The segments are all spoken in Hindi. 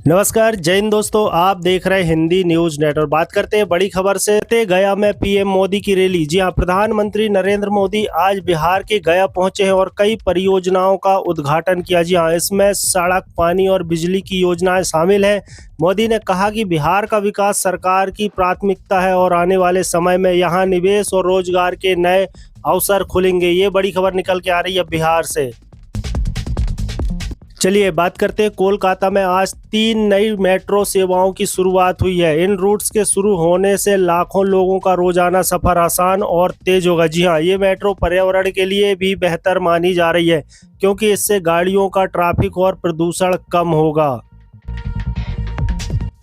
नमस्कार, जय हिंद दोस्तों। आप देख रहे हैं हिंदी न्यूज नेट और बात करते हैं बड़ी खबर से। गया में पीएम मोदी की रैली। जी हां, प्रधानमंत्री नरेंद्र मोदी आज बिहार के गया पहुंचे हैं और कई परियोजनाओं का उद्घाटन किया। जी हां, इसमें सड़क, पानी और बिजली की योजनाएं शामिल हैं। मोदी ने कहा कि बिहार का विकास सरकार की प्राथमिकता है और आने वाले समय में यहां निवेश और रोजगार के नए अवसर खुलेंगे। ये बड़ी खबर निकल के आ रही है बिहार से। चलिए बात करते हैं कोलकाता में आज 3 नई मेट्रो सेवाओं की शुरुआत हुई है। इन रूट्स के शुरू होने से लाखों लोगों का रोजाना सफर आसान और तेज होगा। जी हां, ये मेट्रो पर्यावरण के लिए भी बेहतर मानी जा रही है क्योंकि इससे गाड़ियों का ट्रैफिक और प्रदूषण कम होगा।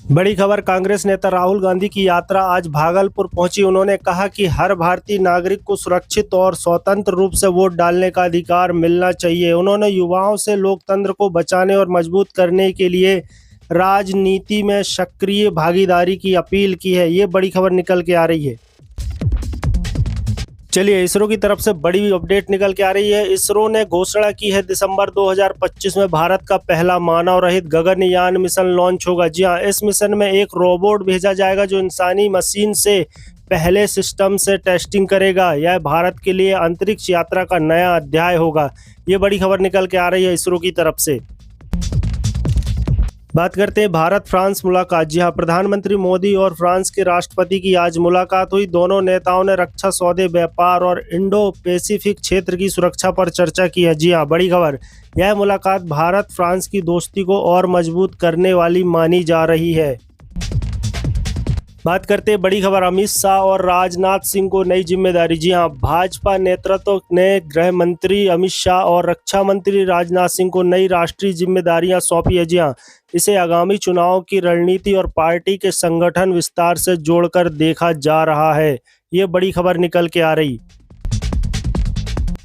बड़ी खबर, कांग्रेस नेता राहुल गांधी की यात्रा आज भागलपुर पहुंची। उन्होंने कहा कि हर भारतीय नागरिक को सुरक्षित और स्वतंत्र रूप से वोट डालने का अधिकार मिलना चाहिए। उन्होंने युवाओं से लोकतंत्र को बचाने और मजबूत करने के लिए राजनीति में सक्रिय भागीदारी की अपील की है। ये बड़ी खबर निकल के आ रही है। चलिए इसरो की तरफ से बड़ी अपडेट निकल के आ रही है। इसरो ने घोषणा की है दिसंबर 2025 में भारत का पहला मानव रहित गगनयान मिशन लॉन्च होगा। जी हां, इस मिशन में एक रोबोट भेजा जाएगा जो इंसानी मशीन से पहले सिस्टम से टेस्टिंग करेगा। यह भारत के लिए अंतरिक्ष यात्रा का नया अध्याय होगा। ये बड़ी खबर निकल के आ रही है इसरो की तरफ से। बात करते हैं भारत फ्रांस मुलाकात। जी हां, प्रधानमंत्री मोदी और फ्रांस के राष्ट्रपति की आज मुलाकात हुई। दोनों नेताओं ने रक्षा सौदे, व्यापार और इंडो पैसिफिक क्षेत्र की सुरक्षा पर चर्चा की है। जी हां, बड़ी खबर, यह मुलाकात भारत फ्रांस की दोस्ती को और मजबूत करने वाली मानी जा रही है। बात करते हैं बड़ी खबर, अमित शाह और राजनाथ सिंह को नई जिम्मेदारी। जी हां, भाजपा नेतृत्व ने गृह मंत्री अमित शाह और रक्षा मंत्री राजनाथ सिंह को नई राष्ट्रीय जिम्मेदारियां सौंपी है। जी हां, इसे आगामी चुनाव की रणनीति और पार्टी के संगठन विस्तार से जोड़कर देखा जा रहा है। ये बड़ी खबर निकल के आ रही।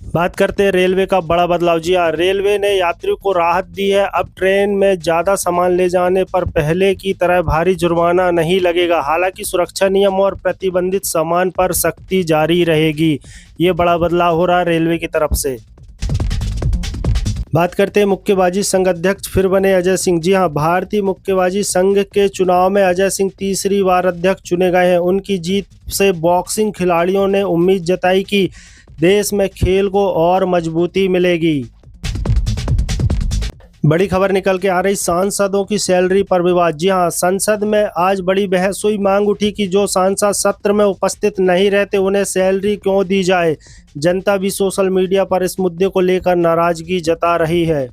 बात करते हैं रेलवे का बड़ा बदलाव। जी हां, रेलवे ने यात्रियों को राहत दी है। अब ट्रेन में ज़्यादा सामान ले जाने पर पहले की तरह भारी जुर्माना नहीं लगेगा। हालांकि सुरक्षा नियम और प्रतिबंधित सामान पर सख्ती जारी रहेगी। ये बड़ा बदलाव हो रहा है रेलवे की तरफ से। बात करते हैं मुक्केबाजी संघ अध्यक्ष फिर बने अजय सिंह। जी हां, भारतीय मुक्केबाजी संघ के चुनाव में अजय सिंह तीसरी बार अध्यक्ष चुने गए हैं। उनकी जीत से बॉक्सिंग खिलाड़ियों ने उम्मीद जताई कि देश में खेल को और मजबूती मिलेगी। बड़ी खबर निकल के आ रही, सांसदों की सैलरी पर विवाद। जी हां, संसद में आज बड़ी बहस हुई। मांग उठी कि जो सांसद सत्र में उपस्थित नहीं रहते उन्हें सैलरी क्यों दी जाए। जनता भी सोशल मीडिया पर इस मुद्दे को लेकर नाराजगी जता रही है।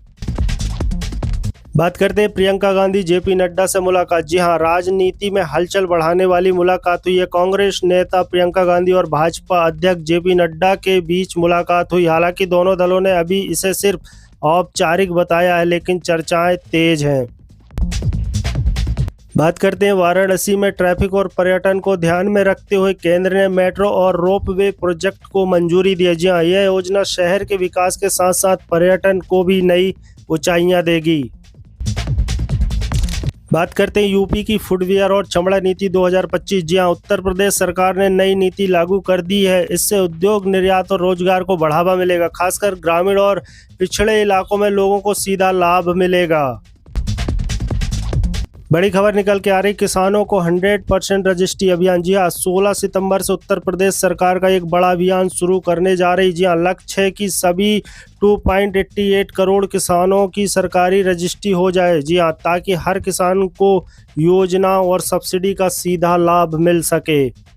बात करते हैं प्रियंका गांधी जेपी नड्डा से मुलाकात। जी हां, राजनीति में हलचल बढ़ाने वाली मुलाकात हुई है। कांग्रेस नेता प्रियंका गांधी और भाजपा अध्यक्ष जेपी नड्डा के बीच मुलाकात हुई। हालांकि दोनों दलों ने अभी इसे सिर्फ औपचारिक बताया है, लेकिन चर्चाएं तेज हैं। बात करते हैं वाराणसी में ट्रैफिक और पर्यटन को ध्यान में रखते हुए केंद्र ने मेट्रो और रोपवे प्रोजेक्ट को मंजूरी दी है। जी हां, यह योजना शहर के विकास के साथ साथ पर्यटन को भी नई ऊंचाइयां देगी। बात करते हैं यूपी की फुटवियर और चमड़ा नीति 2025। जी हां, उत्तर प्रदेश सरकार ने नई नीति लागू कर दी है। इससे उद्योग, निर्यात और रोजगार को बढ़ावा मिलेगा। खासकर ग्रामीण और पिछड़े इलाकों में लोगों को सीधा लाभ मिलेगा। बड़ी खबर निकल के आ रही, किसानों को 100% रजिस्ट्री अभियान। जी हां, 16 सितंबर से उत्तर प्रदेश सरकार का एक बड़ा अभियान शुरू करने जा रही। जी हां, लक्ष्य है कि सभी 2.88 करोड़ किसानों की सरकारी रजिस्ट्री हो जाए। जी हां, ताकि हर किसान को योजना और सब्सिडी का सीधा लाभ मिल सके।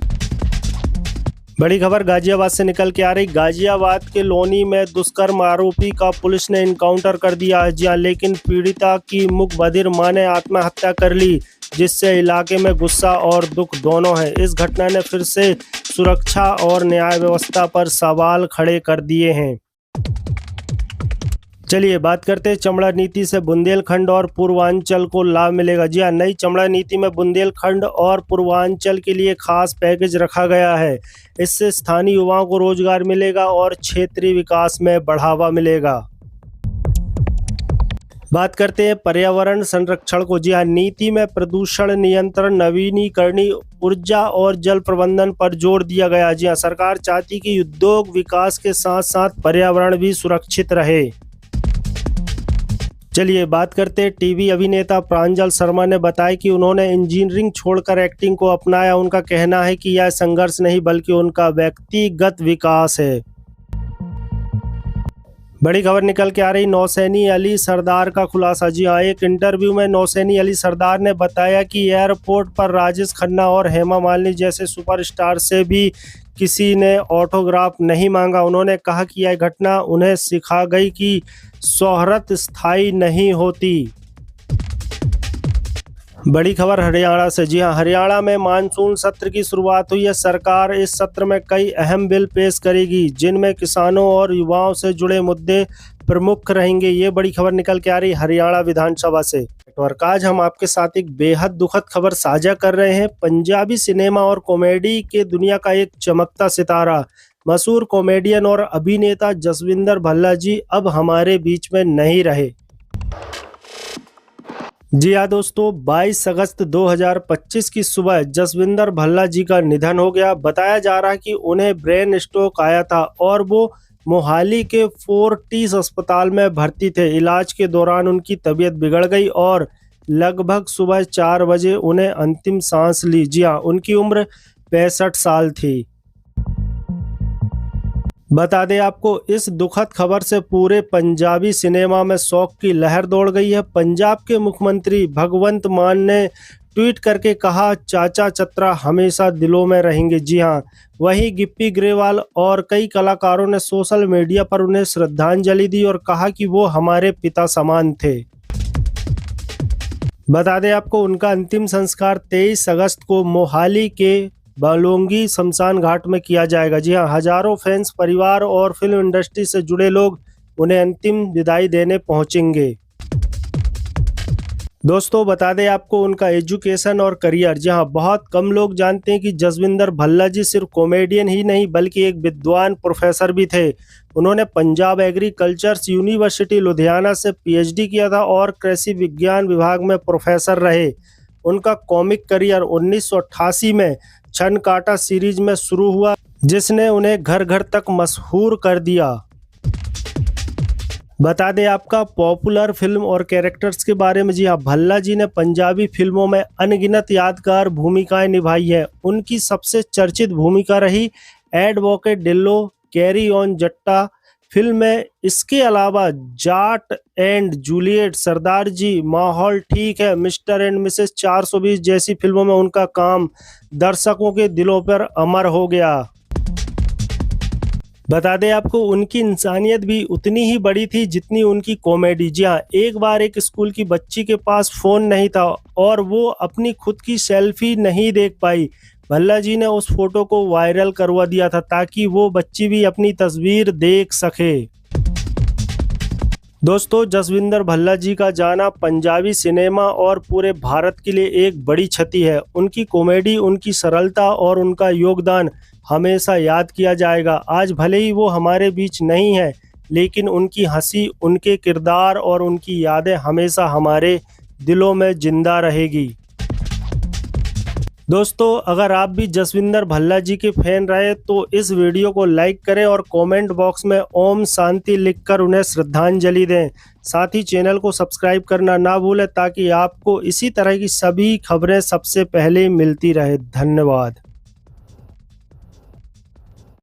बड़ी खबर गाजियाबाद से निकल के आ रही, गाजियाबाद के लोनी में दुष्कर्म आरोपी का पुलिस ने इनकाउंटर कर दिया है। जी हां, लेकिन पीड़िता की मुखबधिर मां ने आत्महत्या कर ली, जिससे इलाके में गुस्सा और दुख दोनों है। इस घटना ने फिर से सुरक्षा और न्याय व्यवस्था पर सवाल खड़े कर दिए हैं। चलिए बात करते हैं चमड़ा नीति से बुंदेलखंड और पूर्वांचल को लाभ मिलेगा। जी हां, नई चमड़ा नीति में बुंदेलखंड और पूर्वांचल के लिए खास पैकेज रखा गया है। इससे स्थानीय युवाओं को रोजगार मिलेगा और क्षेत्रीय विकास में बढ़ावा मिलेगा। बात करते हैं पर्यावरण संरक्षण को। जी हां, नीति में प्रदूषण नियंत्रण, नवीनीकरणीय ऊर्जा और जल प्रबंधन पर जोर दिया गया। जी हां, सरकार चाहती कि उद्योग विकास के साथ साथ पर्यावरण भी सुरक्षित रहे। चलिए बात करते हैं टीवी अभिनेता प्रांजल शर्मा ने बताया कि उन्होंने इंजीनियरिंग छोड़कर एक्टिंग को अपनाया। उनका कहना है कि यह संघर्ष नहीं बल्कि उनका व्यक्तिगत विकास है। बड़ी खबर निकल के आ रही नौसैनी अली सरदार का खुलासा। जी हाँ, एक इंटरव्यू में नौसैनी अली सरदार ने बताया कि एयरपोर्ट पर राजेश खन्ना और हेमा मालिनी जैसे सुपरस्टार से भी किसी ने ऑटोग्राफ नहीं मांगा। उन्होंने कहा कि यह घटना उन्हें सिखा गई कि शोहरत स्थायी नहीं होती। बड़ी खबर हरियाणा से। जी हाँ, हरियाणा में मानसून सत्र की शुरुआत हुई है। सरकार इस सत्र में कई अहम बिल पेश करेगी जिनमें किसानों और युवाओं से जुड़े मुद्दे प्रमुख रहेंगे। ये बड़ी खबर निकल के आ रही हरियाणा विधानसभा से। और आज हम आपके साथ एक बेहद दुखद खबर साझा कर रहे हैं। पंजाबी सिनेमा और कॉमेडी के दुनिया का एक चमकता सितारा, मशहूर कॉमेडियन और अभिनेता जसविंदर भल्ला जी अब हमारे बीच में नहीं रहे। जी हाँ दोस्तों, 22 अगस्त 2025 की सुबह जसविंदर भल्ला जी का निधन हो गया। बताया जा रहा है कि उन्हें ब्रेन स्ट्रोक आया था और वो मोहाली के फोर्टिस अस्पताल में भर्ती थे। इलाज के दौरान उनकी तबीयत बिगड़ गई और लगभग सुबह 4 बजे उन्हें अंतिम सांस ली। जी हाँ, उनकी उम्र 65 साल थी। बता दें आपको, इस दुखद खबर से पूरे पंजाबी सिनेमा में शोक की लहर दौड़ गई है। पंजाब के मुख्यमंत्री भगवंत मान ने ट्वीट करके कहा, चाचा चतरा हमेशा दिलों में रहेंगे। जी हाँ, वहीं गिप्पी ग्रेवाल और कई कलाकारों ने सोशल मीडिया पर उन्हें श्रद्धांजलि दी और कहा कि वो हमारे पिता समान थे। बता दें आपको, उनका अंतिम संस्कार 23 अगस्त को मोहाली के बालोंगी शमशान घाट में किया जाएगा। जी हाँ, हजारों फैंस, परिवार और फिल्म इंडस्ट्री से जुड़े लोग उन्हें अंतिम विदाई देने पहुंचेंगे। दोस्तों बता दें आपको उनका एजुकेशन और करियर। जी हाँ, बहुत कम लोग जानते हैं कि जसविंदर भल्ला जी सिर्फ कॉमेडियन ही नहीं बल्कि एक विद्वान प्रोफेसर भी थे। उन्होंने पंजाब एग्रीकल्चर्स यूनिवर्सिटी लुधियाना से पीएचडी किया था और कृषि विज्ञान विभाग में प्रोफेसर रहे। उनका कॉमिक करियर 1988 में छन काटा सीरीज में शुरू हुआ जिसने उन्हें घर घर तक मशहूर कर दिया। बता दें आपका पॉपुलर फिल्म और कैरेक्टर्स के बारे में। जी हाँ, भल्ला जी ने पंजाबी फिल्मों में अनगिनत यादगार भूमिकाएं निभाई है। उनकी सबसे चर्चित भूमिका रही एडवोकेट डिल्लो कैरी ऑन जट्टा फिल्म में। इसके अलावा जाट एंड जूलियट, सरदार जी, माहौल ठीक है, मिस्टर एंड मिसेस 420 जैसी फिल्मों में उनका काम दर्शकों के दिलों पर अमर हो गया। बता दें आपको, उनकी इंसानियत भी उतनी ही बड़ी थी जितनी उनकी कॉमेडी। जी हाँ, एक बार एक स्कूल की बच्ची के पास फ़ोन नहीं था और वो अपनी खुद की सेल्फी नहीं देख पाई। भल्ला जी ने उस फोटो को वायरल करवा दिया था ताकि वो बच्ची भी अपनी तस्वीर देख सके। दोस्तों, जसविंदर भल्ला जी का जाना पंजाबी सिनेमा और पूरे भारत के लिए एक बड़ी क्षति है। उनकी कॉमेडी, उनकी सरलता और उनका योगदान हमेशा याद किया जाएगा। आज भले ही वो हमारे बीच नहीं है, लेकिन उनकी हंसी, उनके किरदार और उनकी यादें हमेशा हमारे दिलों में जिंदा रहेगी। दोस्तों, अगर आप भी जसविंदर भल्ला जी के फैन रहे तो इस वीडियो को लाइक करें और कमेंट बॉक्स में ओम शांति लिखकर उन्हें श्रद्धांजलि दें। साथ ही चैनल को सब्सक्राइब करना ना भूलें ताकि आपको इसी तरह की सभी खबरें सबसे पहले मिलती रहे। धन्यवाद।